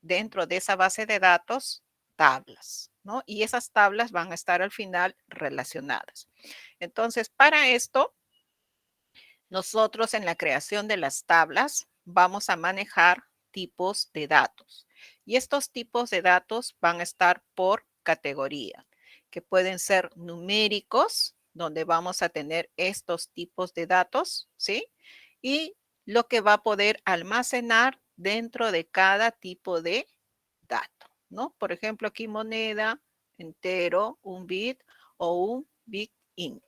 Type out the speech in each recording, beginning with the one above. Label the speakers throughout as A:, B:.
A: dentro de esa base de datos tablas, ¿no? Y esas tablas van a estar al final relacionadas. Entonces, para esto, nosotros en la creación de las tablas vamos a manejar tipos de datos. Y estos tipos de datos van a estar por categoría, que pueden ser numéricos, donde vamos a tener estos tipos de datos, ¿sí? Y lo que va a poder almacenar dentro de cada tipo de dato, ¿no? Por ejemplo, aquí moneda, entero, un bit o un bit int.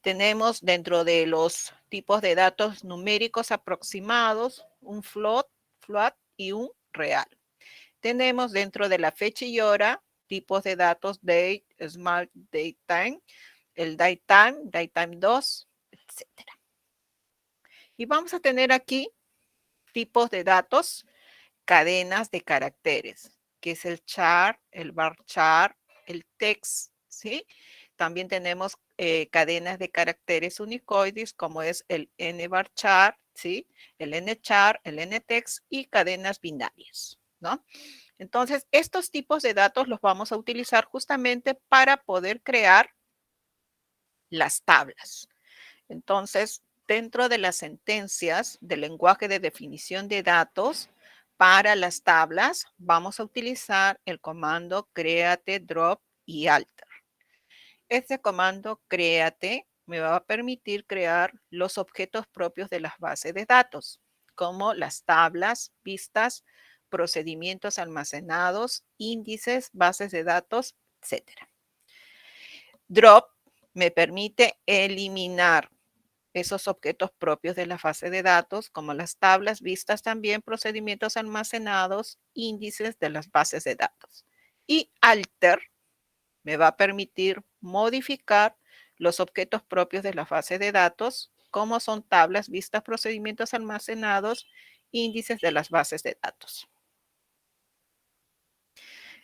A: Tenemos dentro de los tipos de datos numéricos aproximados un float y un real. Tenemos dentro de la fecha y hora tipos de datos date, smart date time, el date time 2, etc. Y vamos a tener aquí tipos de datos, cadenas de caracteres, que es el char, el bar char, el text, ¿sí? También tenemos cadenas de caracteres unicoides, como es el nvarchar, ¿sí? El nchar, el ntext y cadenas binarias, ¿no? Entonces, estos tipos de datos los vamos a utilizar justamente para poder crear las tablas. Entonces, dentro de las sentencias del lenguaje de definición de datos, para las tablas vamos a utilizar el comando create, drop y alter. Este comando create me va a permitir crear los objetos propios de las bases de datos, como las tablas, pistas, procedimientos almacenados, índices, bases de datos, etc. Drop me permite eliminar esos objetos propios de la base de datos, como las tablas, vistas también, procedimientos almacenados, índices de las bases de datos. Y alter me va a permitir modificar los objetos propios de la base de datos, como son tablas, vistas, procedimientos almacenados, índices de las bases de datos.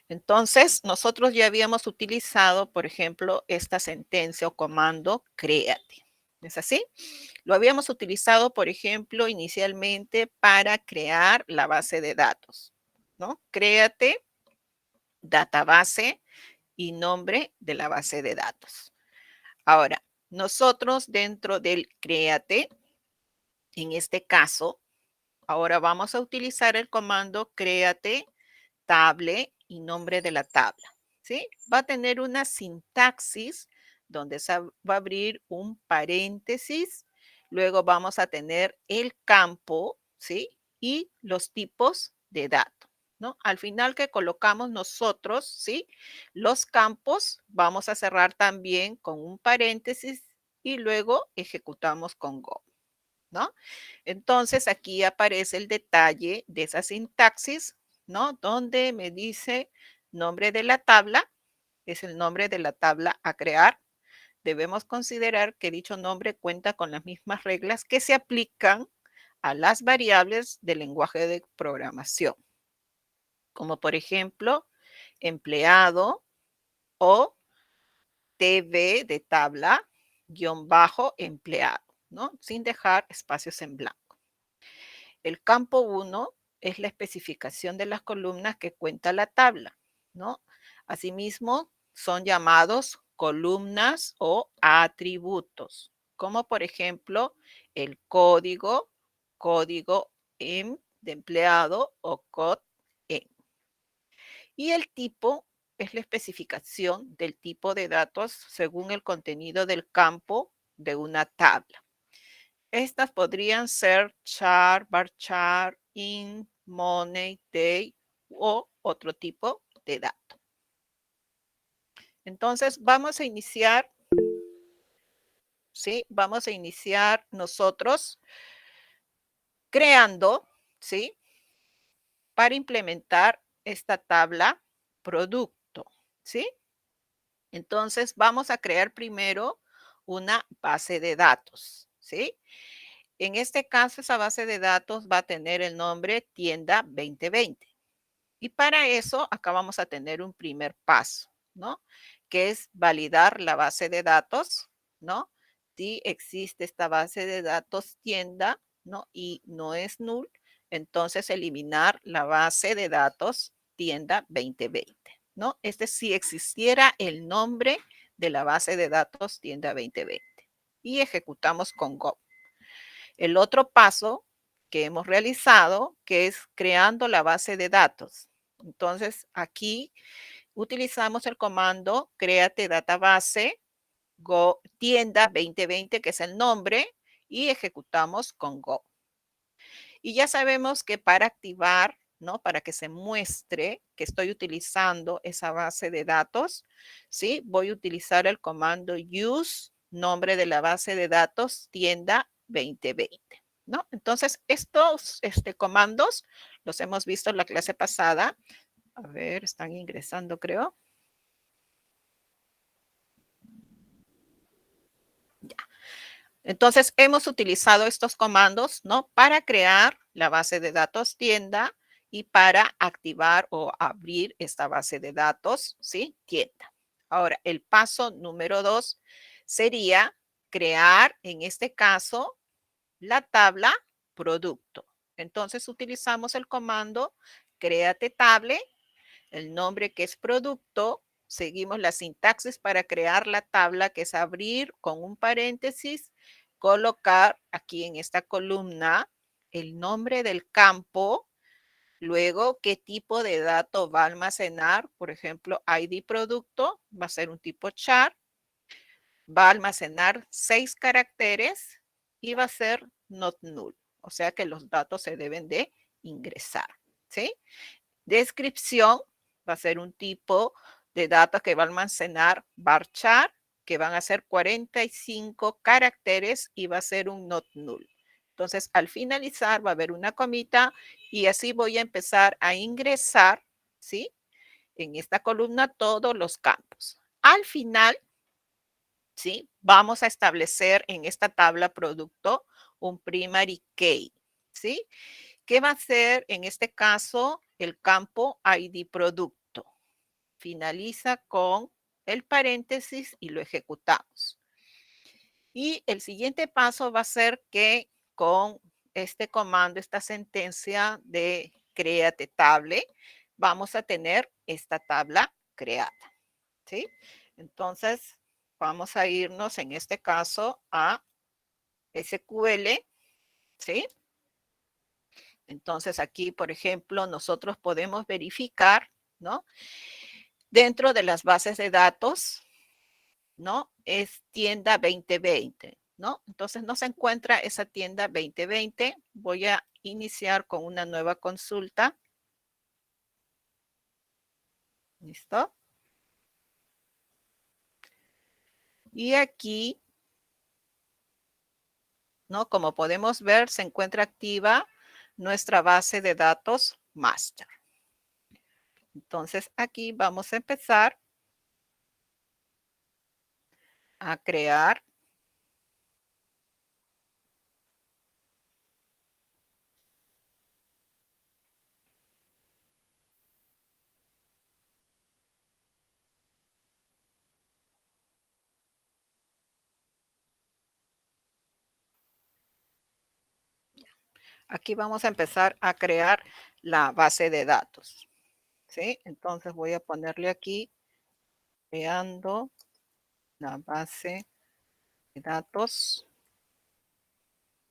A: Entonces, nosotros ya habíamos utilizado, por ejemplo, esta sentencia o comando créate. ¿Es así? Lo habíamos utilizado, por ejemplo, inicialmente para crear la base de datos, ¿no? Créate database y nombre de la base de datos. Ahora, nosotros dentro del créate, en este caso, ahora vamos a utilizar el comando créate table y nombre de la tabla, ¿sí? Va a tener una sintaxis donde se va a abrir un paréntesis, luego vamos a tener el campo, ¿sí? Y los tipos de datos, ¿no? Al final que colocamos nosotros, ¿sí? Los campos vamos a cerrar también con un paréntesis y luego ejecutamos con Go, ¿no? Entonces aquí aparece el detalle de esa sintaxis, ¿no? Donde me dice nombre de la tabla, es el nombre de la tabla a crear. Debemos considerar que dicho nombre cuenta con las mismas reglas que se aplican a las variables del lenguaje de programación, como por ejemplo empleado o tv de tabla guión bajo empleado, ¿no? Sin dejar espacios en blanco. El campo 1 es la especificación de las columnas que cuenta la tabla, ¿no? Asimismo, son llamados columnas o atributos, como por ejemplo el código, código de empleado o code em. Y el tipo es la especificación del tipo de datos según el contenido del campo de una tabla. Estas podrían ser char, varchar, int, money, day o otro tipo de dato. Entonces, vamos a iniciar, ¿sí? Vamos a iniciar nosotros creando, ¿sí? Para implementar esta tabla producto, ¿sí? Entonces, vamos a crear primero una base de datos, ¿sí? En este caso, esa base de datos va a tener el nombre tienda 2020. Y para eso, acá vamos a tener un primer paso, ¿no? Que es validar la base de datos, ¿no? Si existe esta base de datos tienda, ¿no? Y no es null, entonces eliminar la base de datos tienda 2020, ¿no? Este si existiera el nombre de la base de datos tienda 2020 y ejecutamos con Go. El otro paso que hemos realizado, que es creando la base de datos. Entonces, aquí utilizamos el comando create database Go tienda 2020, que es el nombre, y ejecutamos con Go. Y ya sabemos que para activar, ¿no? Para que se muestre que estoy utilizando esa base de datos, ¿sí? Voy a utilizar el comando use, nombre de la base de datos, tienda 2020, ¿no? Entonces, estos comandos los hemos visto en la clase pasada. A ver, están ingresando, creo. Ya. Entonces, hemos utilizado estos comandos, ¿no? Para crear la base de datos tienda y para activar o abrir esta base de datos, ¿sí? Tienda. Ahora, el paso número 2 sería crear, en este caso, la tabla producto. Entonces, utilizamos el comando créate table, el nombre que es producto, seguimos la sintaxis para crear la tabla, que es abrir con un paréntesis, colocar aquí en esta columna el nombre del campo, luego qué tipo de dato va a almacenar, por ejemplo, ID producto, va a ser un tipo char, va a almacenar 6 caracteres y va a ser not null, o sea que los datos se deben de ingresar, ¿sí? Descripción va a ser un tipo de datos que va a almacenar varchar, que van a ser 45 caracteres y va a ser un not null. Entonces, al finalizar va a haber una comita y así voy a empezar a ingresar, ¿sí? En esta columna todos los campos. Al final, ¿sí? Vamos a establecer en esta tabla producto un primary key, ¿sí? ¿Qué va a ser en este caso el campo ID producto? Finaliza con el paréntesis y lo ejecutamos. Y el siguiente paso va a ser que con este comando, esta sentencia de créate table, vamos a tener esta tabla creada, ¿sí? Entonces, vamos a irnos en este caso a SQL, ¿sí? Entonces aquí, por ejemplo, nosotros podemos verificar, ¿no? Dentro de las bases de datos, ¿no? Es tienda 2020, ¿no? Entonces no se encuentra esa tienda 2020. Voy a iniciar con una nueva consulta. ¿Listo? Y aquí, ¿no? Como podemos ver, se encuentra activa nuestra base de datos master. Entonces aquí vamos a empezar a crear aquí vamos a empezar a crear la base de datos, ¿sí? Entonces voy a ponerle aquí, creando la base de datos.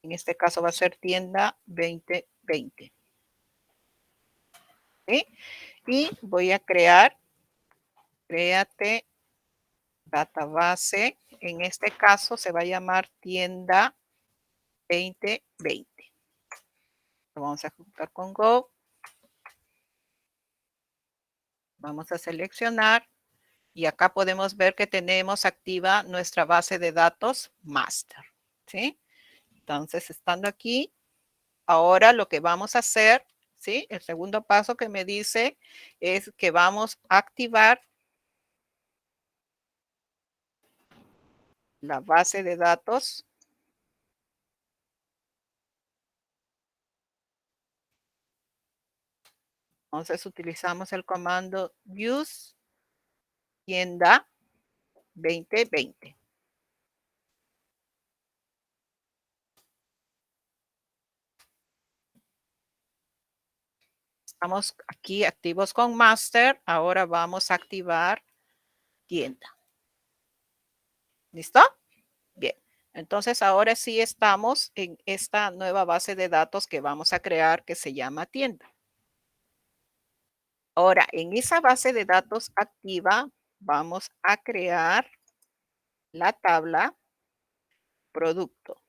A: En este caso va a ser tienda 2020, ¿sí? Y voy a crear, créate database. En este caso se va a llamar tienda 2020. Lo vamos a ejecutar con Go. Vamos a seleccionar y acá podemos ver que tenemos activa nuestra base de datos master, ¿sí? Entonces, estando aquí, ahora lo que vamos a hacer, ¿sí? El segundo paso que me dice es que vamos a activar la base de datos. Entonces, utilizamos el comando use tienda 2020. Estamos aquí activos con master. Ahora vamos a activar tienda. ¿Listo? Bien. Entonces ahora sí estamos en esta nueva base de datos que vamos a crear que se llama tienda. Ahora, en esa base de datos activa, vamos a crear la tabla producto.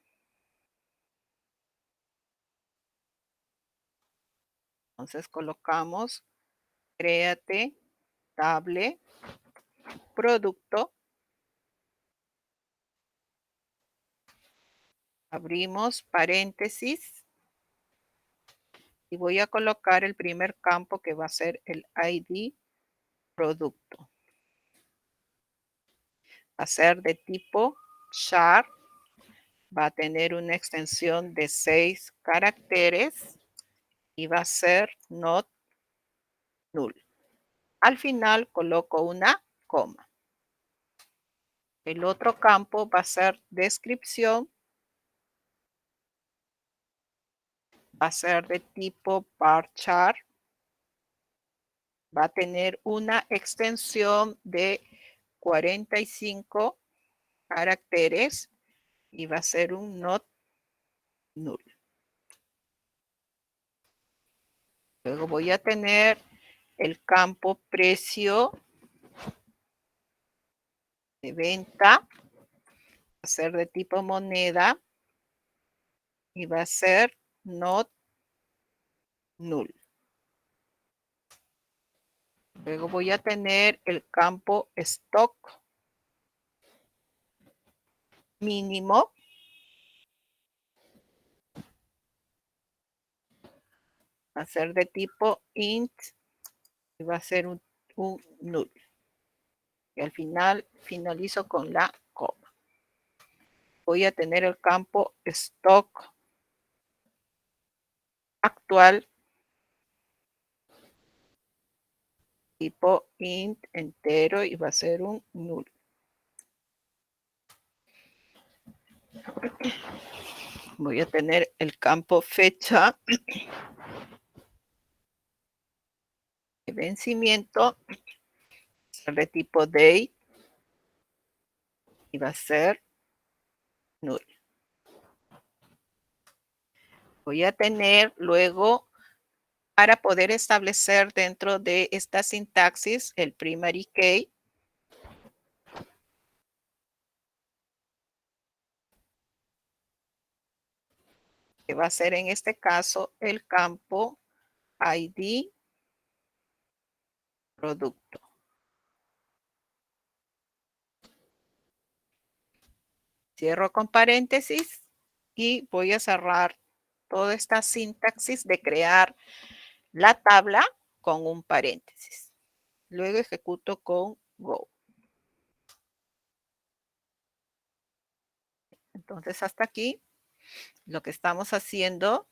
A: Entonces colocamos créate table producto. Abrimos paréntesis y voy a colocar el primer campo que va a ser el ID producto. Va a ser de tipo char. Va a tener una extensión de 6 caracteres y va a ser not null. Al final coloco una coma. El otro campo va a ser descripción. Va a ser de tipo varchar. Va a tener una extensión de 45 caracteres y va a ser un not null. Luego voy a tener el campo precio de venta. Va a ser de tipo moneda y va a ser not null. Luego voy a tener el campo stock mínimo. Va a ser de tipo int y va a ser un null. Y al final finalizo con la coma. Voy a tener el campo stock actual tipo int entero y va a ser un null. Voy a tener el campo fecha de vencimiento de tipo date y va a ser null. Voy a tener luego, para poder establecer dentro de esta sintaxis el primary key, que va a ser en este caso el campo ID producto. Cierro con paréntesis y voy a cerrar toda esta sintaxis de crear la tabla con un paréntesis. Luego ejecuto con Go. Entonces hasta aquí lo que estamos haciendo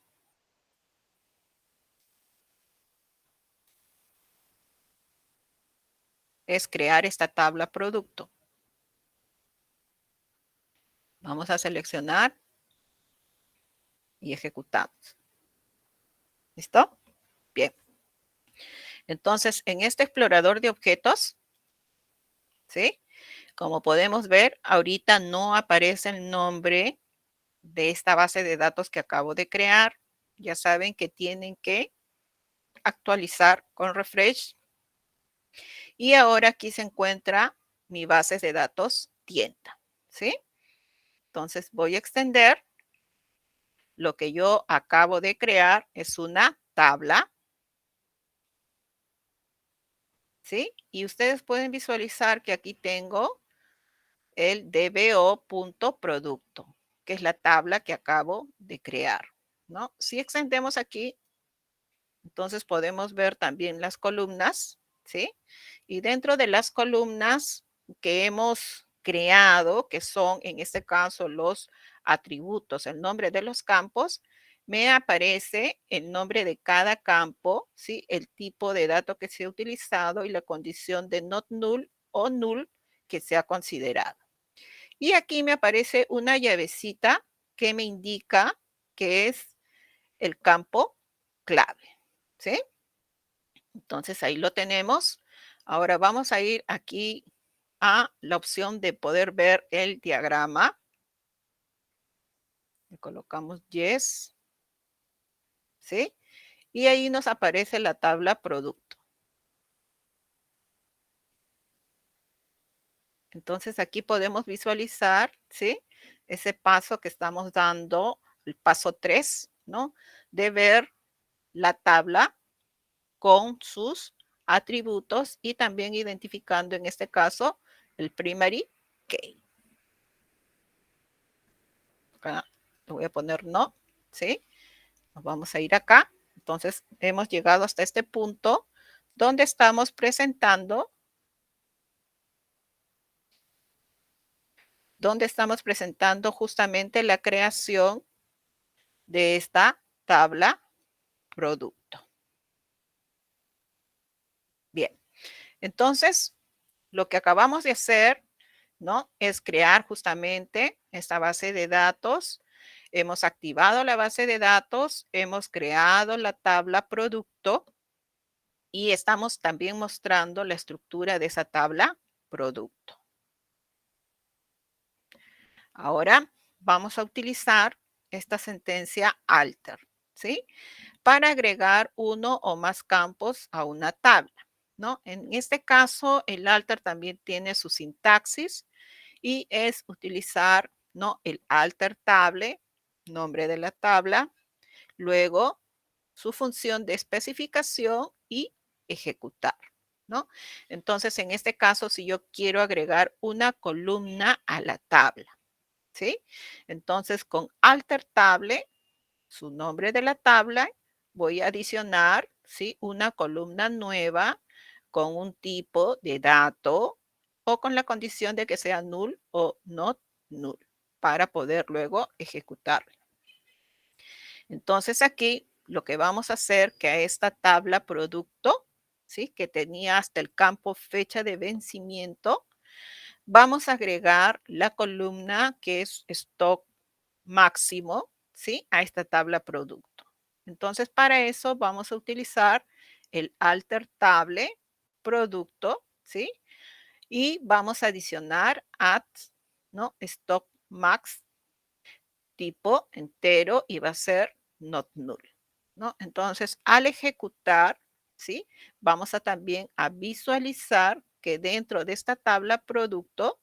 A: es crear esta tabla producto. Vamos a seleccionar y ejecutamos. ¿Listo? Bien. Entonces, en este explorador de objetos, ¿sí? Como podemos ver, ahorita no aparece el nombre de esta base de datos que acabo de crear. Ya saben que tienen que actualizar con refresh. Y ahora aquí se encuentra mi base de datos tienda, ¿sí? Entonces voy a extender. Lo que yo acabo de crear es una tabla, ¿sí? Y ustedes pueden visualizar que aquí tengo el dbo.producto, que es la tabla que acabo de crear, ¿no? Si extendemos aquí, entonces podemos ver también las columnas, ¿sí? Y dentro de las columnas que hemos creado, que son en este caso los atributos, el nombre de los campos, me aparece el nombre de cada campo, ¿sí? El tipo de dato que se ha utilizado y la condición de not null o null que se ha considerado. Y aquí me aparece una llavecita que me indica que es el campo clave, ¿sí? Entonces ahí lo tenemos. Ahora vamos a ir aquí a la opción de poder ver el diagrama. Le colocamos yes, ¿sí? Y ahí nos aparece la tabla producto. Entonces aquí podemos visualizar, ¿sí? Ese paso que estamos dando, el paso 3, ¿no? De ver la tabla con sus atributos y también identificando en este caso el primary key. Acá le voy a poner no, ¿sí? Nos vamos a ir acá. Entonces hemos llegado hasta este punto donde estamos presentando justamente la creación de esta tabla producto. Bien, entonces lo que acabamos de hacer, ¿no? Es crear justamente esta base de datos. Hemos activado la base de datos, hemos creado la tabla producto y estamos también mostrando la estructura de esa tabla producto. Ahora vamos a utilizar esta sentencia alter, ¿sí? Para agregar uno o más campos a una tabla, ¿no? En este caso, el alter también tiene su sintaxis y es utilizar, ¿no? El alter table, nombre de la tabla, luego su función de especificación y ejecutar, ¿no? Entonces, en este caso, si yo quiero agregar una columna a la tabla, ¿sí? Entonces, con alter table, su nombre de la tabla, voy a adicionar, ¿sí? Una columna nueva con un tipo de dato o con la condición de que sea null o not null para poder luego ejecutarlo. Entonces aquí lo que vamos a hacer que a esta tabla producto, ¿sí? Que tenía hasta el campo fecha de vencimiento, vamos a agregar la columna que es stock máximo, ¿sí? A esta tabla producto. Entonces, para eso vamos a utilizar el alter table producto, ¿sí? Y vamos a adicionar at, ¿no? Stock max tipo entero y va a ser not null, ¿no? Entonces, al ejecutar, ¿sí? Vamos a también a visualizar que dentro de esta tabla producto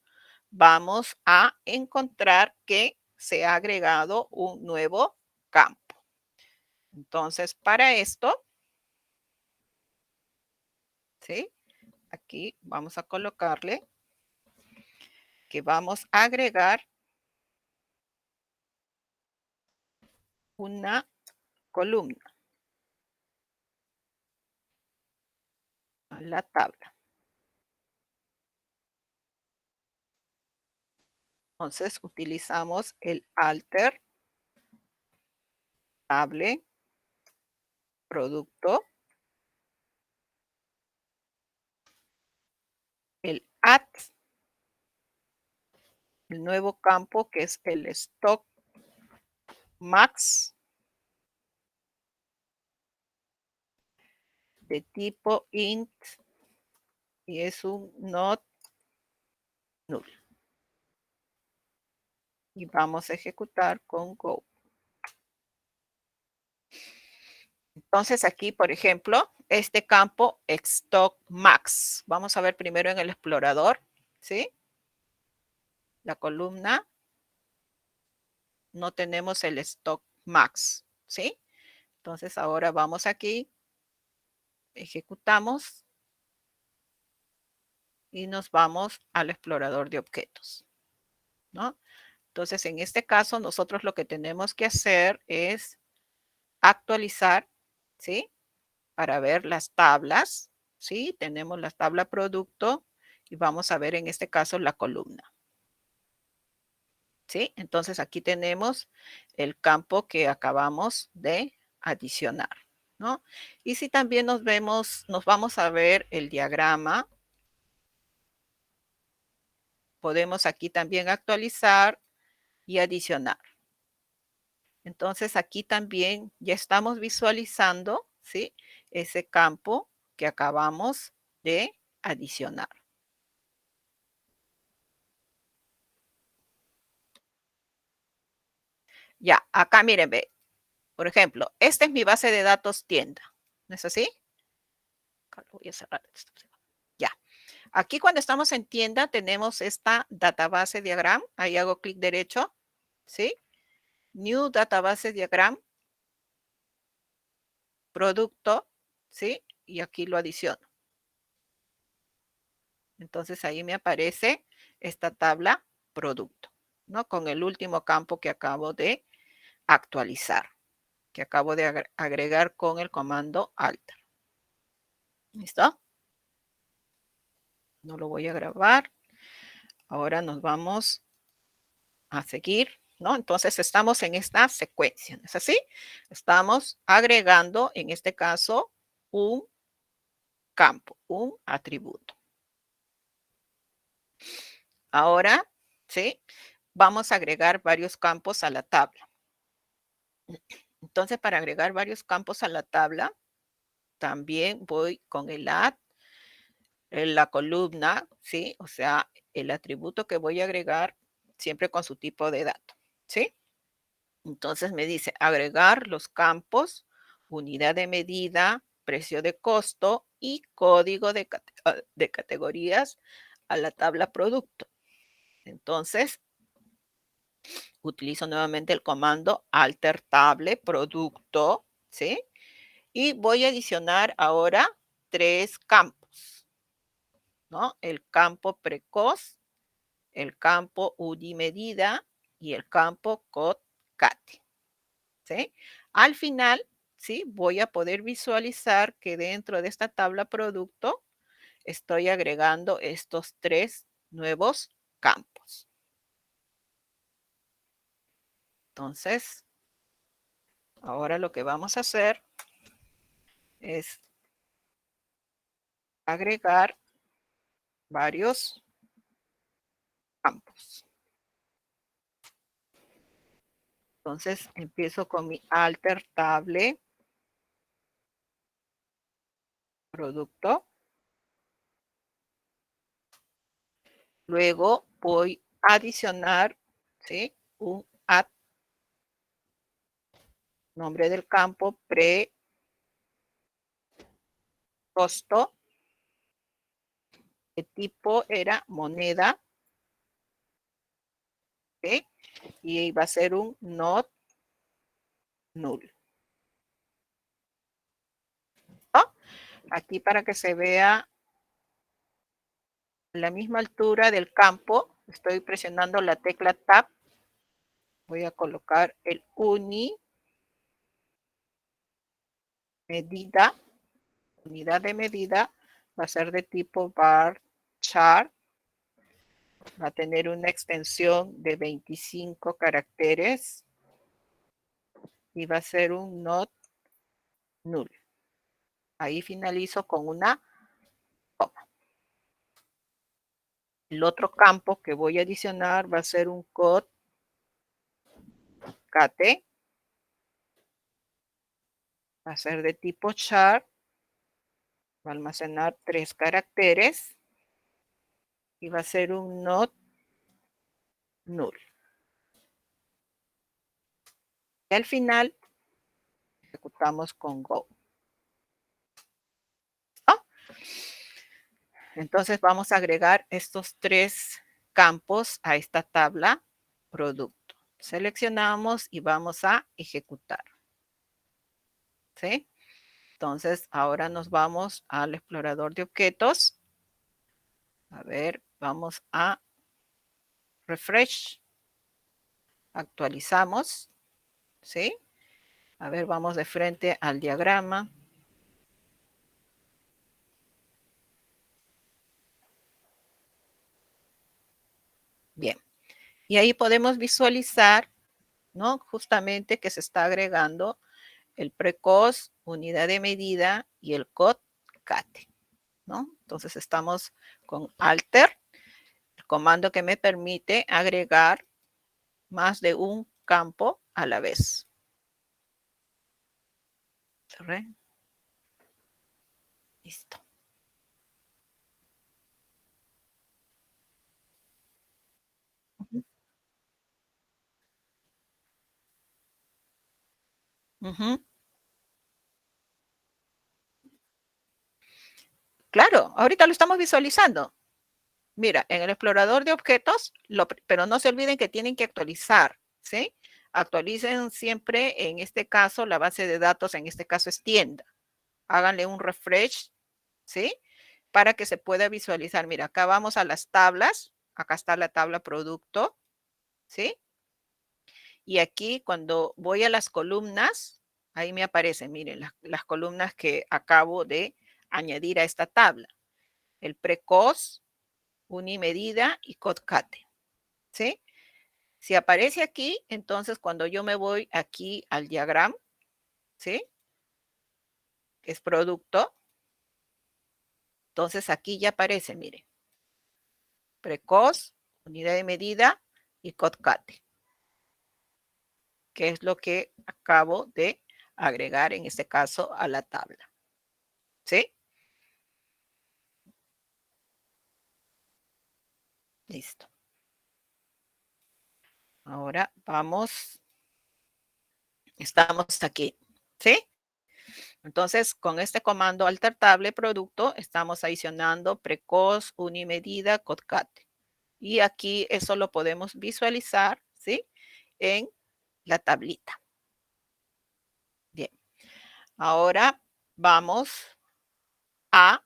A: vamos a encontrar que se ha agregado un nuevo campo. Entonces, para esto, ¿sí? Aquí vamos a colocarle que vamos a agregar una columna a la tabla. Entonces, utilizamos el alter table producto, el at, el nuevo campo que es el stock max de tipo int y es un not null. Y vamos a ejecutar con go. Entonces aquí, por ejemplo, este campo stock max. Vamos a ver primero en el explorador, ¿sí? La columna, no tenemos el stock max, ¿sí? Entonces ahora vamos aquí, ejecutamos y nos vamos al explorador de objetos, ¿no? Entonces en este caso nosotros lo que tenemos que hacer es actualizar, ¿sí? Para ver las tablas, ¿sí? Tenemos la tabla producto y vamos a ver en este caso la columna. ¿Sí? Entonces aquí tenemos el campo que acabamos de adicionar, ¿no? Y si también nos vamos a ver el diagrama, podemos aquí también actualizar y adicionar. Entonces aquí también ya estamos visualizando, ¿sí? Ese campo que acabamos de adicionar. Ya, acá miren, ve. Por ejemplo, esta es mi base de datos tienda. ¿No es así? Acá lo voy a cerrar. Ya. Aquí cuando estamos en tienda tenemos esta database diagram. Ahí hago clic derecho. ¿Sí? New database diagram. Producto. ¿Sí? Y aquí lo adiciono. Entonces ahí me aparece esta tabla producto, ¿no? Con el último campo que acabo de actualizar, que acabo de agregar con el comando alter. ¿Listo? No lo voy a grabar. Ahora nos vamos a seguir, ¿no? Entonces estamos en esta secuencia, ¿no es así? Estamos agregando, en este caso, un campo, un atributo. Ahora, ¿sí? Vamos a agregar varios campos a la tabla. Entonces, para agregar varios campos a la tabla, también voy con el add, en la columna, ¿sí? O sea, el atributo que voy a agregar siempre con su tipo de dato, ¿sí? Entonces me dice agregar los campos, unidad de medida, precio de costo y código de categorías a la tabla producto. Entonces, utilizo nuevamente el comando alter table producto, ¿sí? Y voy a adicionar ahora 3 campos, ¿no? El campo precoz, el campo medida y el campo code-cate, ¿sí? Al final, ¿sí? Voy a poder visualizar que dentro de esta tabla producto estoy agregando estos 3 nuevos campos. Entonces, ahora lo que vamos a hacer es agregar varios campos. Entonces empiezo con mi alter table producto. Luego voy a adicionar, ¿sí? Un add, nombre del campo, pre costo. El tipo era moneda. ¿Sí? Y va a ser un not null. ¿No? Aquí para que se vea la misma altura del campo, estoy presionando la tecla Tab. Voy a colocar el uni medida, unidad de medida, va a ser de tipo bar chart, va a tener una extensión de 25 caracteres y va a ser un not null. Ahí finalizo con una coma. El otro campo que voy a adicionar va a ser un code cate, va a ser de tipo char, va a almacenar 3 caracteres y va a ser un not null. Y al final ejecutamos con go. ¿No? Entonces vamos a agregar estos 3 campos a esta tabla producto. Seleccionamos y vamos a ejecutar. ¿Sí? Entonces ahora nos vamos al explorador de objetos. A ver, vamos a refresh. Actualizamos. ¿Sí? A ver, vamos de frente al diagrama. Bien. Y ahí podemos visualizar, ¿no? Justamente que se está agregando el precoz, unidad de medida y el code-cate, ¿no? Entonces estamos con alter, el comando que me permite agregar más de un campo a la vez. Listo. Ujú. Ujú. Claro, ahorita lo estamos visualizando. Mira, en el explorador de objetos, pero no se olviden que tienen que actualizar, ¿sí? Actualicen siempre, en este caso, la base de datos, en este caso es tienda. Háganle un refresh, ¿sí? Para que se pueda visualizar. Mira, acá vamos a las tablas. Acá está la tabla producto, ¿sí? Y aquí cuando voy a las columnas, ahí me aparecen, miren, las columnas que acabo de añadir a esta tabla. El precoz, unimedida y codcate, ¿sí? Si aparece aquí, entonces cuando yo me voy aquí al diagrama, ¿sí? Que es producto, entonces aquí ya aparece, mire, precoz, unidad de medida y codcate, que es lo que acabo de agregar en este caso a la tabla, ¿sí? Listo. Ahora vamos, estamos aquí, ¿sí? Entonces, con este comando alter table producto, estamos adicionando precoz, unimedida, codcate. Y aquí eso lo podemos visualizar, ¿sí? En la tablita. Bien. Ahora vamos a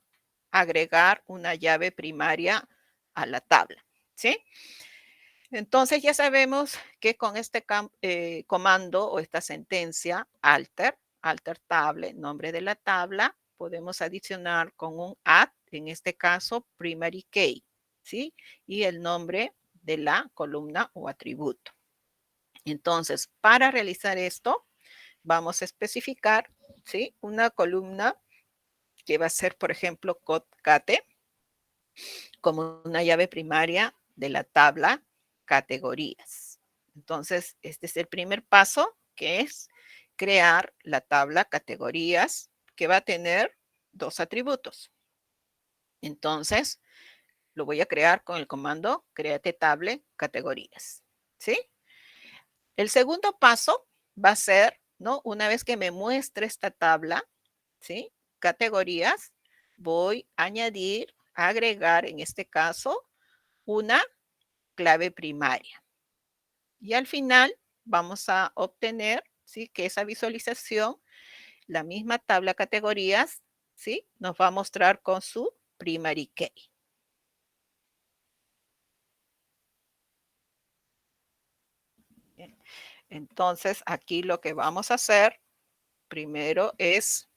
A: agregar una llave primaria a la tabla, ¿sí? Entonces ya sabemos que con este comando o esta sentencia alter table, nombre de la tabla, podemos adicionar con un add, en este caso primary key, ¿sí? Y el nombre de la columna o atributo. Entonces, para realizar esto, vamos a especificar, ¿sí? Una columna que va a ser, por ejemplo, codecate, como una llave primaria de la tabla categorías. Entonces, este es el primer paso, que es crear la tabla categorías, que va a tener dos atributos. Entonces, lo voy a crear con el comando create table categorías, ¿sí? El segundo paso va a ser, ¿no? Una vez que me muestre esta tabla, ¿sí? Categorías, voy a añadir, agregar, en este caso, una clave primaria. Y al final vamos a obtener, ¿sí? Que esa visualización, la misma tabla categorías, ¿sí? Nos va a mostrar con su primary key. Bien. Entonces, aquí lo que vamos a hacer primero es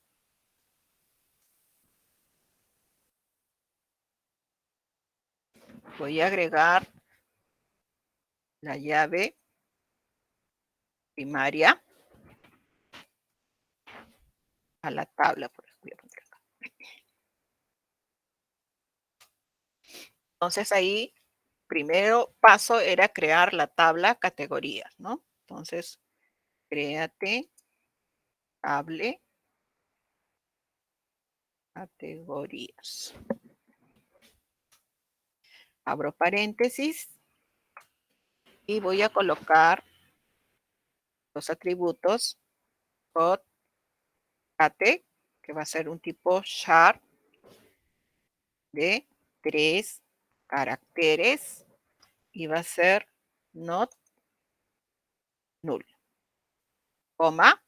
A: voy a agregar la llave primaria a la tabla. Entonces ahí, primero paso era crear la tabla categorías, ¿no? Entonces, créate table categorías. Abro paréntesis y voy a colocar los atributos codecate, que va a ser un tipo char de 3 caracteres y va a ser not null, coma.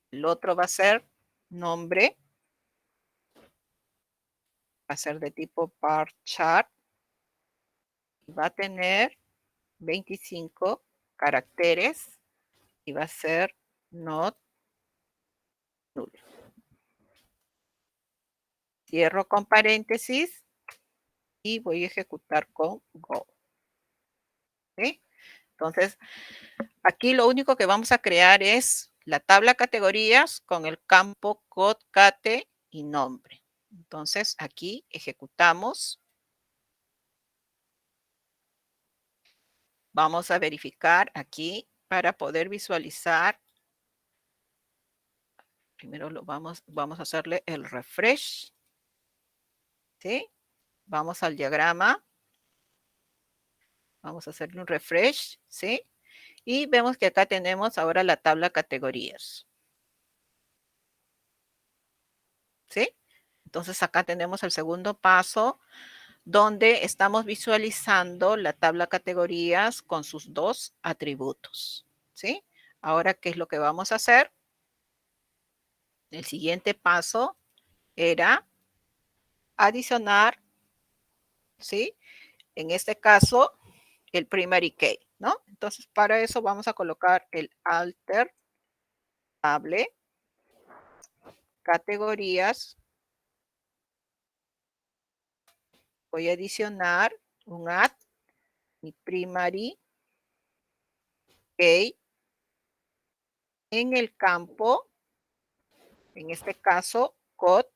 A: El otro va a ser nombre, va a ser de tipo varchar, va a tener 25 caracteres y va a ser not null. Cierro con paréntesis y voy a ejecutar con go. ¿Sí? Entonces, aquí lo único que vamos a crear es la tabla categorías con el campo codecate y nombre. Entonces, aquí ejecutamos. Vamos a verificar aquí para poder visualizar Primero vamos a hacerle el refresh, ¿sí? Vamos al diagrama, vamos a hacerle un refresh, ¿sí? Y vemos que acá tenemos ahora la tabla categorías, ¿sí? Entonces acá tenemos el segundo paso donde estamos visualizando la tabla categorías con sus dos atributos, ¿sí? Ahora, ¿qué es lo que vamos a hacer? El siguiente paso era adicionar, ¿sí? En este caso, el primary key, ¿no? Entonces, para eso vamos a colocar el alter table, categorías. Voy a adicionar un add, mi primary key, en el campo, en este caso, code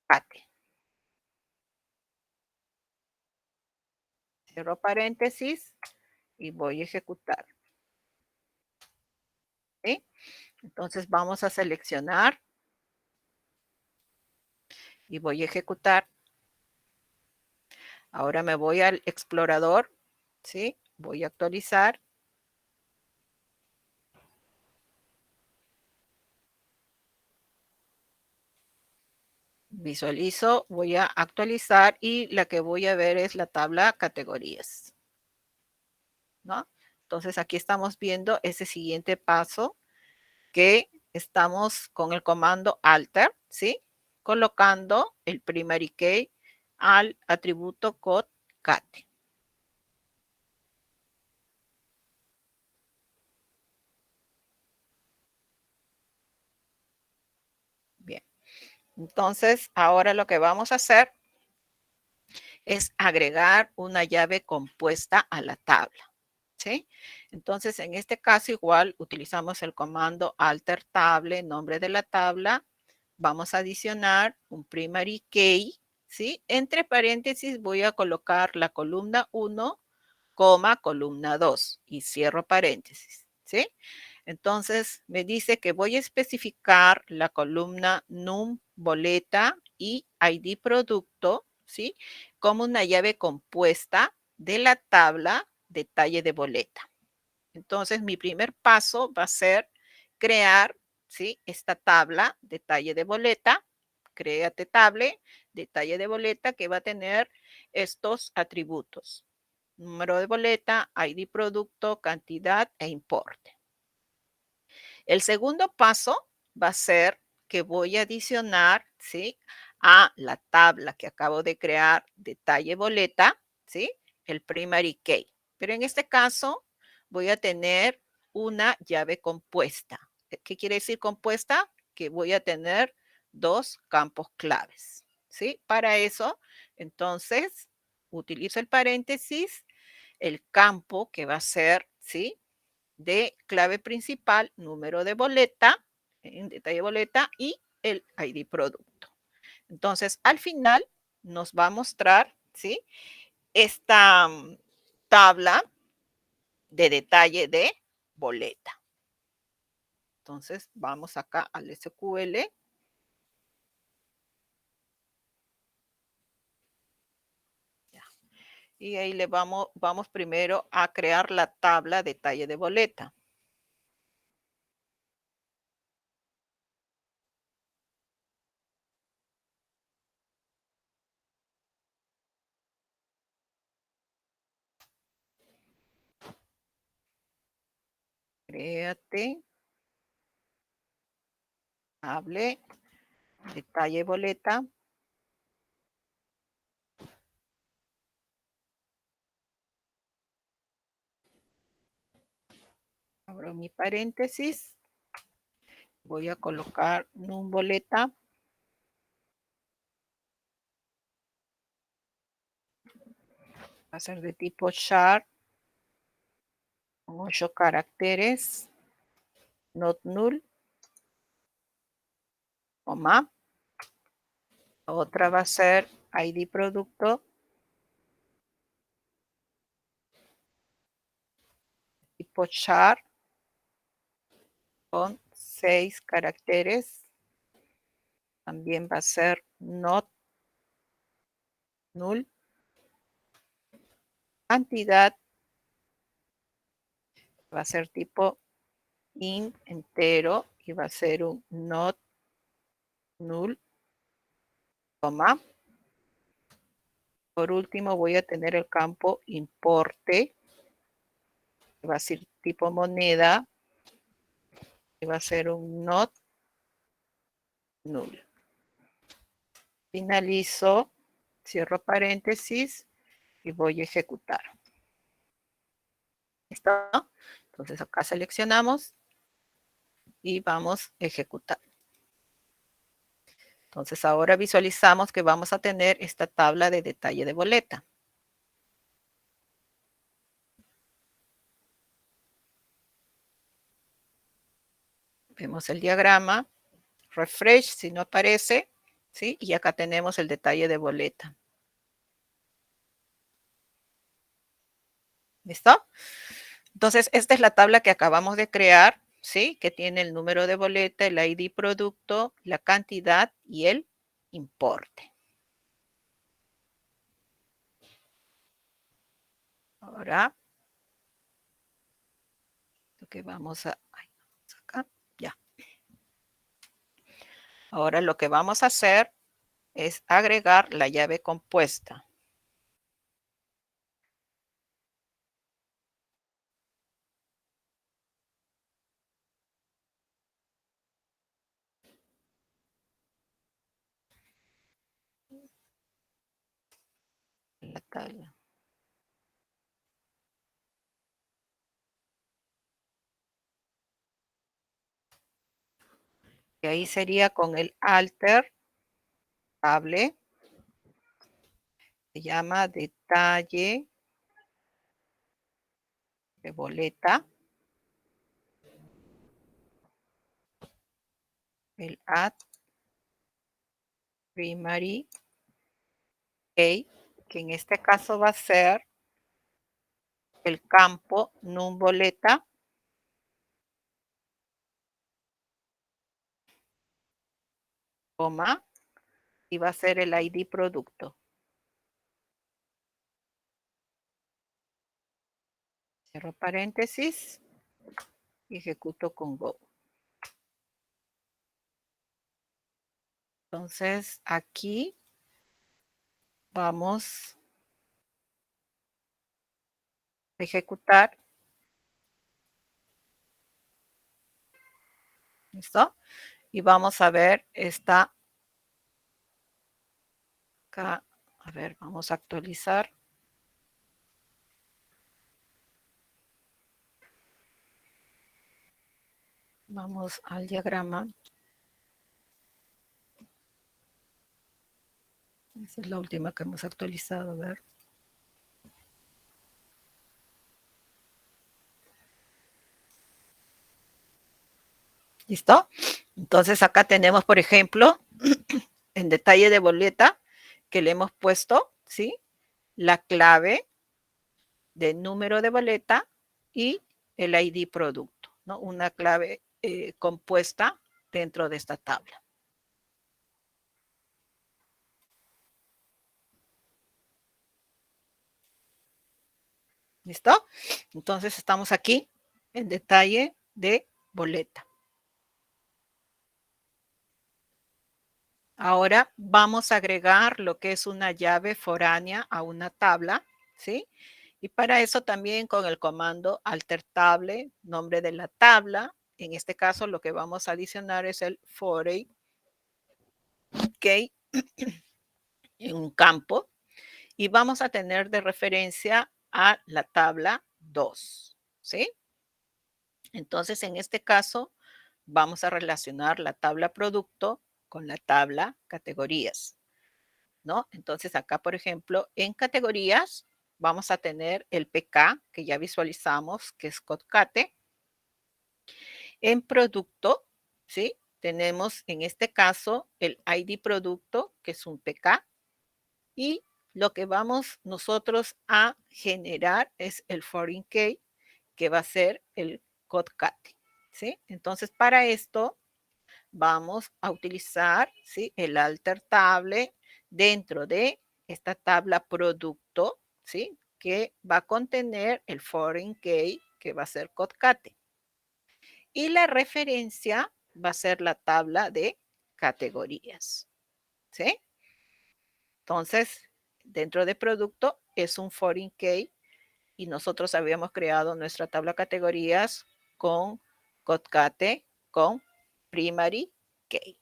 A: cat. Cierro paréntesis y voy a ejecutar, ¿sí? Entonces vamos a seleccionar y voy a ejecutar. Ahora me voy al explorador, ¿sí? Voy a actualizar. Visualizo, voy a actualizar y la que voy a ver es la tabla categorías, ¿no? Entonces aquí estamos viendo ese siguiente paso que estamos con el comando alter, ¿sí? Colocando el primary key al atributo code cat. Bien, entonces ahora lo que vamos a hacer es agregar una llave compuesta a la tabla, ¿sí? Entonces, en este caso igual utilizamos el comando alter table, nombre de la tabla, vamos a adicionar un primary key, ¿sí? Entre paréntesis voy a colocar la columna 1, columna 2 y cierro paréntesis, ¿sí? Entonces me dice que voy a especificar la columna num boleta y ID producto, ¿sí? Como una llave compuesta de la tabla detalle de boleta. Entonces mi primer paso va a ser crear, ¿sí? Esta tabla detalle de boleta. Créate table, detalle de boleta que va a tener estos atributos: número de boleta, ID producto, cantidad e importe. El segundo paso va a ser que voy a adicionar, ¿sí? A la tabla que acabo de crear, detalle boleta, ¿sí? El primary key. Pero en este caso voy a tener una llave compuesta. ¿Qué quiere decir compuesta? Que voy a tener dos campos claves, ¿sí? Para eso, entonces, utilizo el paréntesis, el campo que va a ser, ¿sí? De clave principal, número de boleta, en detalle boleta y el ID producto. Entonces, al final nos va a mostrar, ¿sí? Esta tabla de detalle de boleta. Entonces, vamos acá al SQL. Y ahí le vamos primero a crear la tabla detalle de boleta. Créate, hable, detalle boleta. Abro mi paréntesis. Voy a colocar un boleta. Va a ser de tipo char, con 8 caracteres, not null, coma. Otra va a ser ID producto, tipo char, con 6 caracteres. También va a ser not null. Cantidad va a ser tipo int entero y va a ser un not null, coma. Por último voy a tener el campo importe, que va a ser tipo moneda, y va a ser un not null. Finalizo, cierro paréntesis y voy a ejecutar. ¿Listo? Entonces acá seleccionamos y vamos a ejecutar. Entonces ahora visualizamos que vamos a tener esta tabla de detalle de boleta. Vemos el diagrama, refresh si no aparece, ¿sí? Y acá tenemos el detalle de boleta. ¿Listo? Entonces, esta es la tabla que acabamos de crear, ¿sí? Que tiene el número de boleta, el ID producto, la cantidad y el importe. Ahora, lo que vamos a... acá, ya. Ahora lo que vamos a hacer es agregar la llave compuesta. La tabla. Y ahí sería con el alter, table, se llama detalle de boleta, el add primary key, que en este caso va a ser el campo num boleta, coma, y va a ser el ID producto. Cierro paréntesis y ejecuto con Go. Entonces, aquí vamos a ejecutar. ¿Listo? Y vamos a ver esta acá. A ver, vamos a actualizar. Vamos al diagrama. Esa es la última que hemos actualizado. A ver. ¿Listo? Entonces acá tenemos, por ejemplo, en detalle de boleta, que le hemos puesto, ¿sí? La clave de número de boleta y el ID producto, ¿no? Una clave compuesta dentro de esta tabla. ¿Listo? Entonces estamos aquí en detalle de boleta. Ahora vamos a agregar lo que es una llave foránea a una tabla, ¿sí? Y para eso también con el comando alter table, nombre de la tabla. En este caso lo que vamos a adicionar es el foreign key en un campo. Y vamos a tener de referencia a la tabla 2, ¿sí? Entonces, en este caso, vamos a relacionar la tabla producto con la tabla categorías, ¿no? Entonces, acá, por ejemplo, en categorías, vamos a tener el PK, que ya visualizamos, que es Codecate. En producto, ¿sí? Tenemos, en este caso, el ID producto, que es un PK, y lo que vamos nosotros a generar es el foreign key, que va a ser el Codecate. ¿sí? Entonces, para esto vamos a utilizar, ¿sí? El alter table dentro de esta tabla producto, ¿sí? Que va a contener el foreign key, que va a ser Codecate. Y la referencia va a ser la tabla de categorías, ¿sí? Entonces, dentro de producto es un foreign key y nosotros habíamos creado nuestra tabla de categorías con Codecate, con primary key.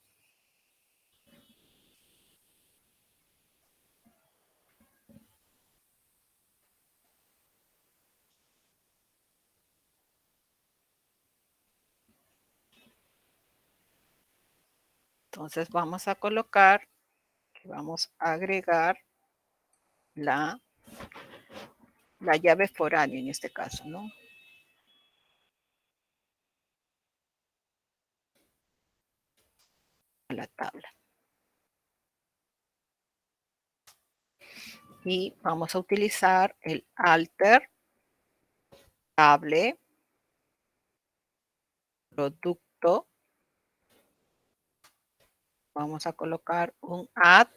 A: Entonces vamos a colocar, vamos a agregar la, la llave foránea en este caso, ¿no? A la tabla. Y vamos a utilizar el alter table producto. Vamos a colocar un add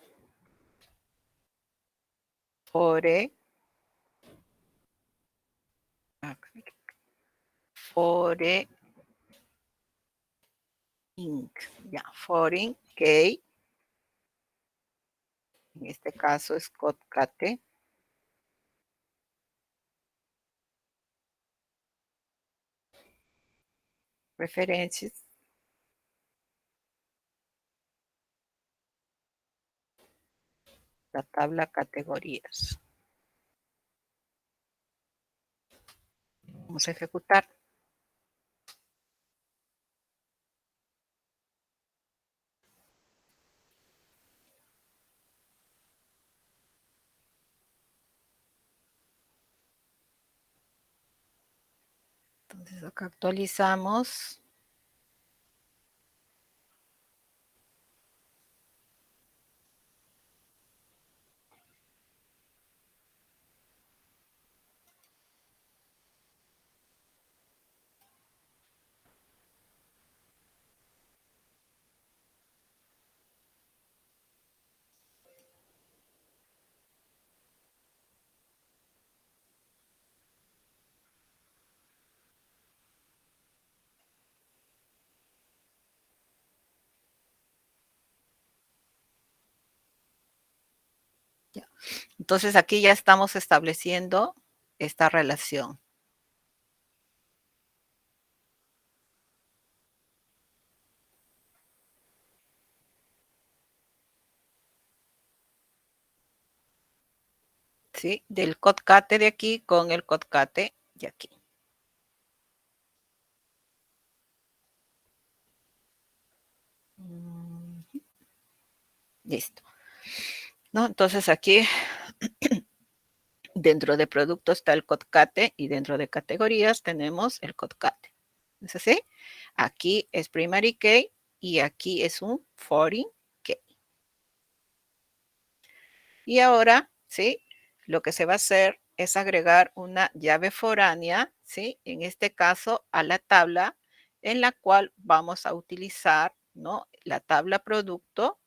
A: fore inc, ya, foreign key, en este caso es Codecate. Referencias, la tabla categorías. Vamos a ejecutar. Entonces acá actualizamos. Ya. Entonces aquí ya estamos estableciendo esta relación. ¿Sí? Del Codecate de aquí con el Codecate de aquí. Listo. ¿No? Entonces aquí dentro de productos está el Codecate y dentro de categorías tenemos el Codecate. ¿Es así? Aquí es primary key y aquí es un foreign key. Y ahora, ¿sí? Lo que se va a hacer es agregar una llave foránea, ¿sí? En este caso a la tabla en la cual vamos a utilizar, ¿no? La tabla producto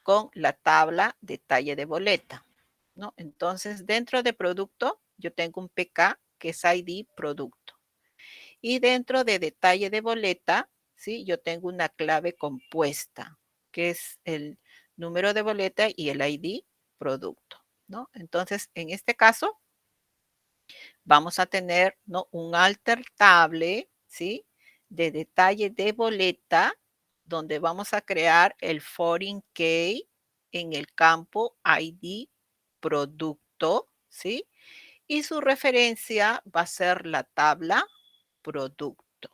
A: con la tabla detalle de boleta, ¿no? Entonces, dentro de producto, yo tengo un PK que es ID producto. Y dentro de detalle de boleta, ¿sí? Yo tengo una clave compuesta, que es el número de boleta y el ID producto, ¿no? Entonces, en este caso, vamos a tener, ¿no? Un alter table, ¿sí? De detalle de boleta, donde vamos a crear el foreign key en el campo ID producto, ¿sí? Y su referencia va a ser la tabla producto.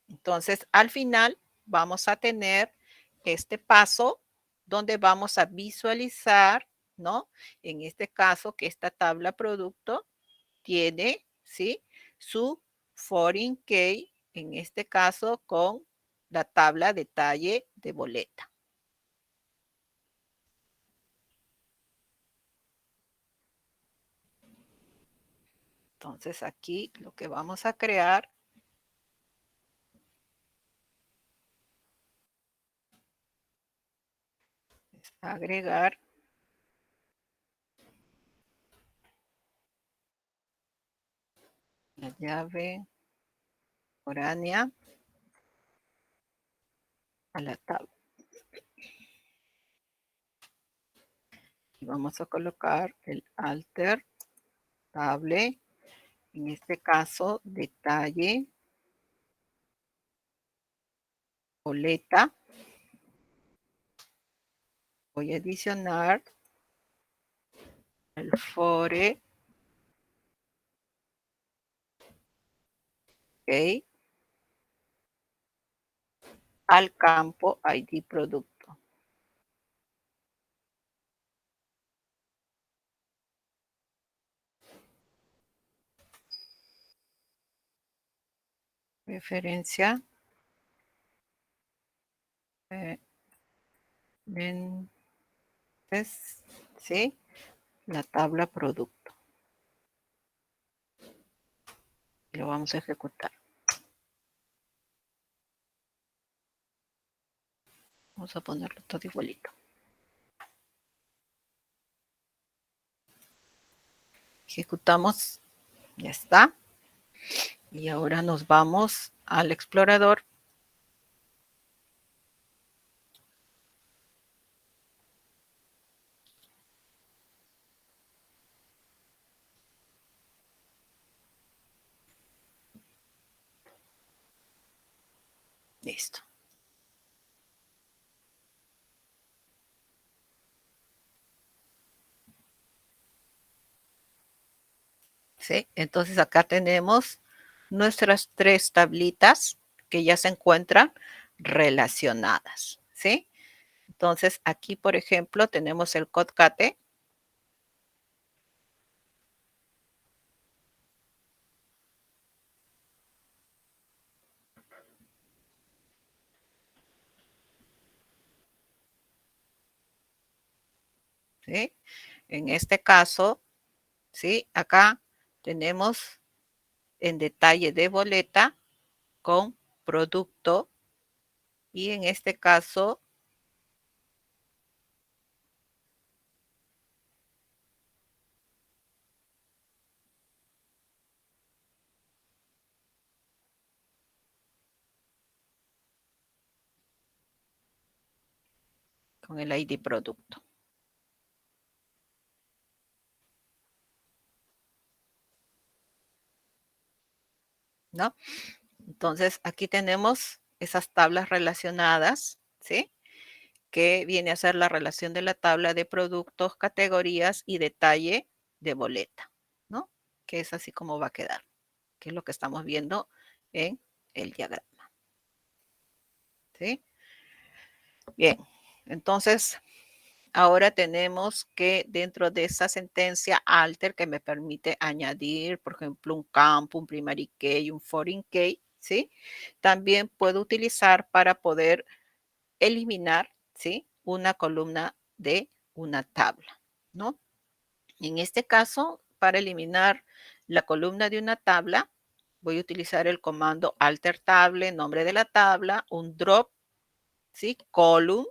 A: Entonces, al final vamos a tener este paso donde vamos a visualizar, ¿no? En este caso, que esta tabla producto tiene, ¿sí? Su foreign key, en este caso con la tabla detalle de boleta. Entonces aquí lo que vamos a crear Agregar la llave foránea a la tabla. Y vamos a colocar el alter table, en este caso detalle boleta. Voy a adicionar el fore, ok, al campo ID producto. Referencia lentes, ¿sí? La tabla producto. Lo vamos a ejecutar. Vamos a ponerlo todo igualito. Ejecutamos, ya está. Y ahora nos vamos al explorador. Listo. ¿Sí? Entonces acá tenemos nuestras 3 tablitas que ya se encuentran relacionadas, ¿sí? Entonces aquí, por ejemplo, tenemos el CODCATE. ¿Sí? En este caso, ¿sí? Acá tenemos en detalle de boleta con producto y en este caso con el ID producto, ¿no? Entonces aquí tenemos esas tablas relacionadas, ¿sí? Que viene a ser la relación de la tabla de productos, categorías y detalle de boleta, ¿no? Que es así como va a quedar, que es lo que estamos viendo en el diagrama, ¿sí? Bien, entonces ahora tenemos que dentro de esa sentencia alter que me permite añadir, por ejemplo, un campo, un primary key, un foreign key, ¿sí? También puedo utilizar para poder eliminar, ¿sí? Una columna de una tabla, ¿no? En este caso, para eliminar la columna de una tabla, voy a utilizar el comando alter table, nombre de la tabla, un drop, ¿sí? Column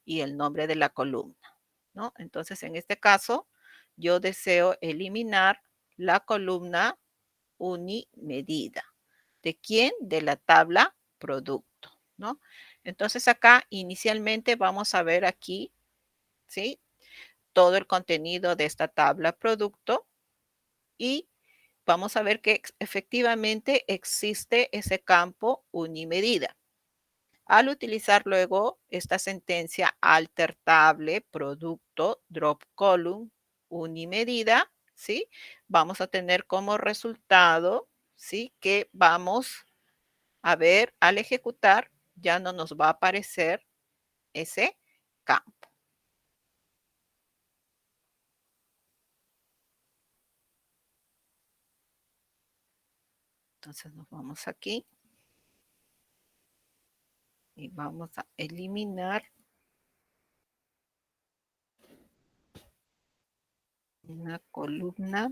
A: y el nombre de la columna, ¿no? Entonces, en este caso, yo deseo eliminar la columna unimedida. ¿De quién? De la tabla producto, ¿no? Entonces, acá inicialmente vamos a ver aquí, ¿sí? Todo el contenido de esta tabla producto y vamos a ver que efectivamente existe ese campo unimedida. Al utilizar luego esta sentencia alter table, producto, drop column, unimedida, ¿sí? Vamos a tener como resultado, ¿sí? Que vamos a ver al ejecutar, ya no nos va a aparecer ese campo. Entonces nos vamos aquí y vamos a eliminar una columna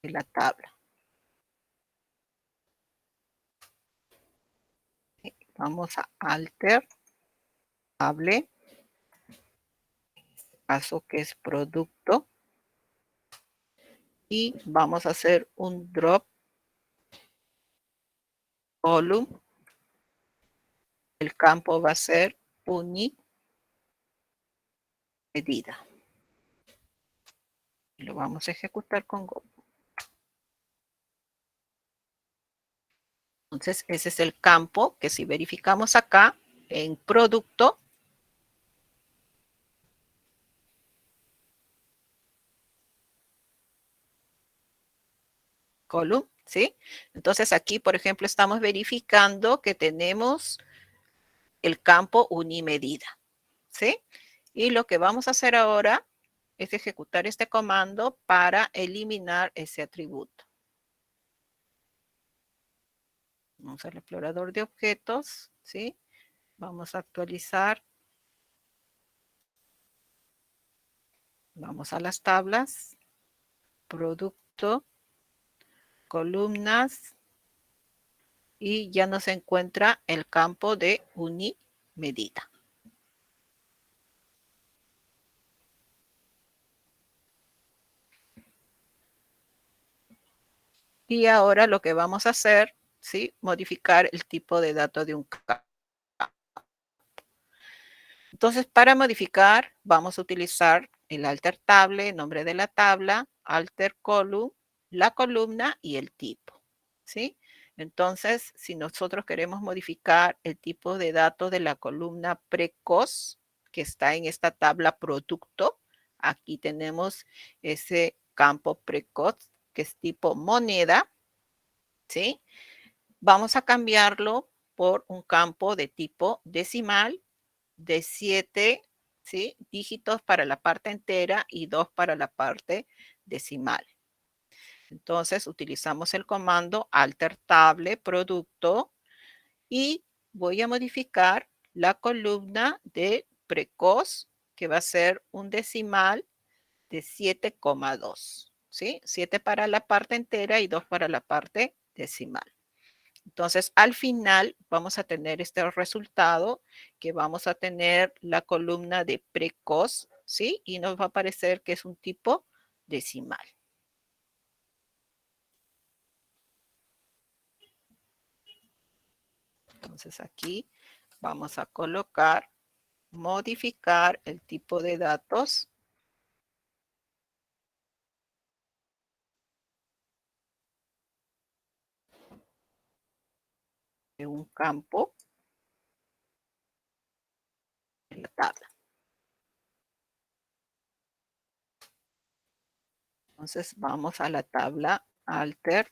A: de la tabla. Vamos a alter hable, caso que es producto, y vamos a hacer un drop column. El campo va a ser uni medida. Lo vamos a ejecutar con Go. Entonces, ese es el campo que si verificamos acá en producto, column, ¿sí? Entonces aquí, por ejemplo, estamos verificando que tenemos el campo unimedida, ¿sí? Y lo que vamos a hacer ahora es ejecutar este comando para eliminar ese atributo. Vamos al explorador de objetos, ¿sí? Vamos a actualizar. Vamos a las tablas, producto, columnas, y ya nos encuentra el campo de unimedida. Y ahora lo que vamos a hacer, ¿sí? Modificar el tipo de dato de un campo. Entonces, para modificar, vamos a utilizar el alter table, nombre de la tabla, alter column, la columna y el tipo, ¿sí? Entonces, si nosotros queremos modificar el tipo de datos de la columna precoz, que está en esta tabla producto, aquí tenemos ese campo precoz, que es tipo moneda, ¿sí? Vamos a cambiarlo por un campo de tipo decimal de 7, ¿sí? Dígitos para la parte entera y 2 para la parte decimal. Entonces utilizamos el comando alter table producto y voy a modificar la columna de precoz, que va a ser un decimal de 7,2, ¿sí? 7 para la parte entera y 2 para la parte decimal. Entonces, al final vamos a tener este resultado, que vamos a tener la columna de precoz, ¿sí? Y nos va a aparecer que es un tipo decimal. Entonces, aquí vamos a colocar, modificar el tipo de datos de un campo en la tabla. Entonces, vamos a la tabla alter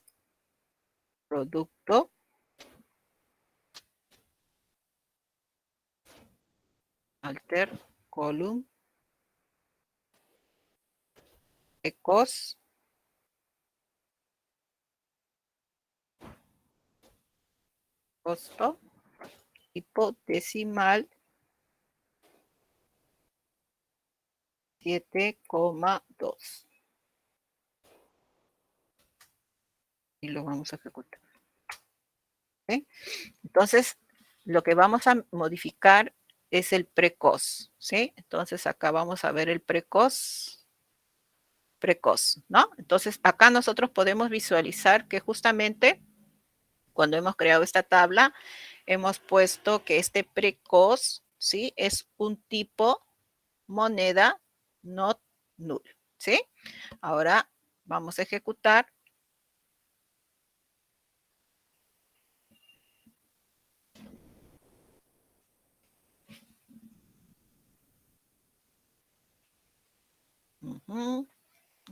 A: producto, alter column, ecos, costo, tipo decimal 7,2. Y lo vamos a ejecutar. ¿Okay? Entonces, lo que vamos a modificar es el precoz, ¿sí? Entonces, acá vamos a ver el precoz, ¿no? Entonces, acá nosotros podemos visualizar que justamente cuando hemos creado esta tabla, hemos puesto que este precoz, ¿sí? Es un tipo moneda not null, ¿sí? Ahora vamos a ejecutar.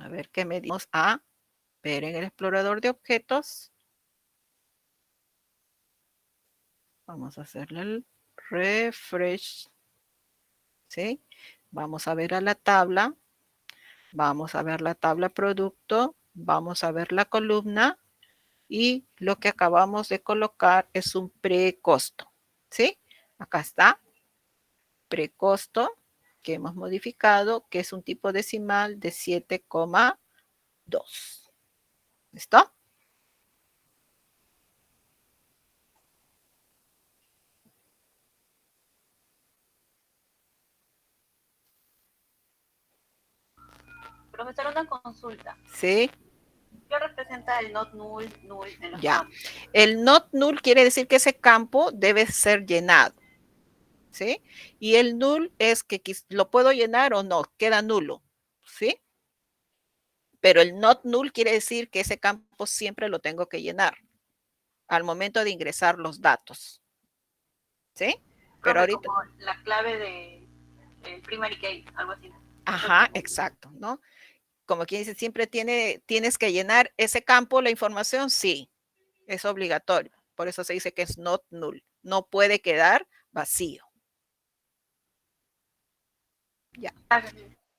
A: A ver qué medimos a ver en el explorador de objetos. Vamos a hacerle el refresh, ¿sí? Vamos a ver a la tabla. Vamos a ver la tabla producto. Vamos a ver la columna. Y lo que acabamos de colocar es un precosto, ¿sí? Acá está, precosto, que hemos modificado, que es un tipo decimal de 7,2. ¿Listo?
B: Profesor, una consulta.
A: ¿Sí?
B: ¿Qué representa el not null, null en los
A: Ya.
B: campos?
A: El not null quiere decir que ese campo debe ser llenado. ¿Sí? Y el null es que lo puedo llenar o no, queda nulo. ¿Sí? Pero el not null quiere decir que ese campo siempre lo tengo que llenar al momento de ingresar los datos. ¿Sí? Pero
B: Profe,
A: ahorita,
B: como la clave de primary key, algo así.
A: ajá, exacto, ¿no? Como quien dice, siempre tienes que llenar ese campo, la información, sí, es obligatorio. Por eso se dice que es not null. No puede quedar vacío. Ya,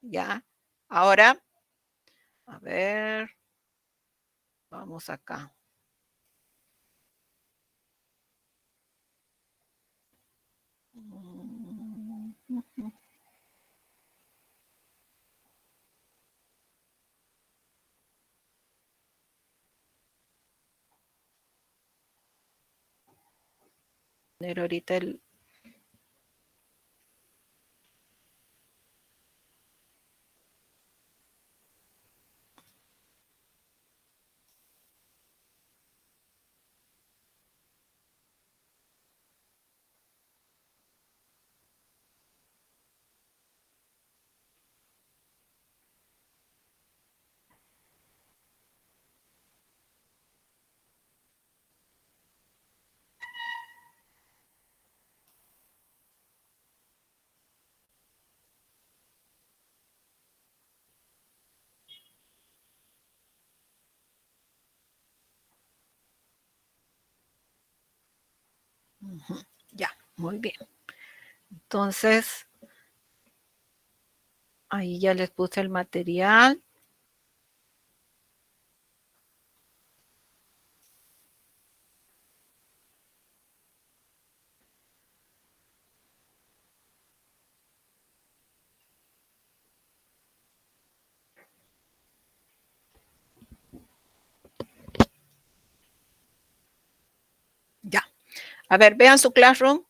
A: ya. Ahora, a ver, vamos acá. Pero ahorita el... Ya, muy bien. Entonces, ahí ya les puse el material. Ya. A ver, vean su Classroom.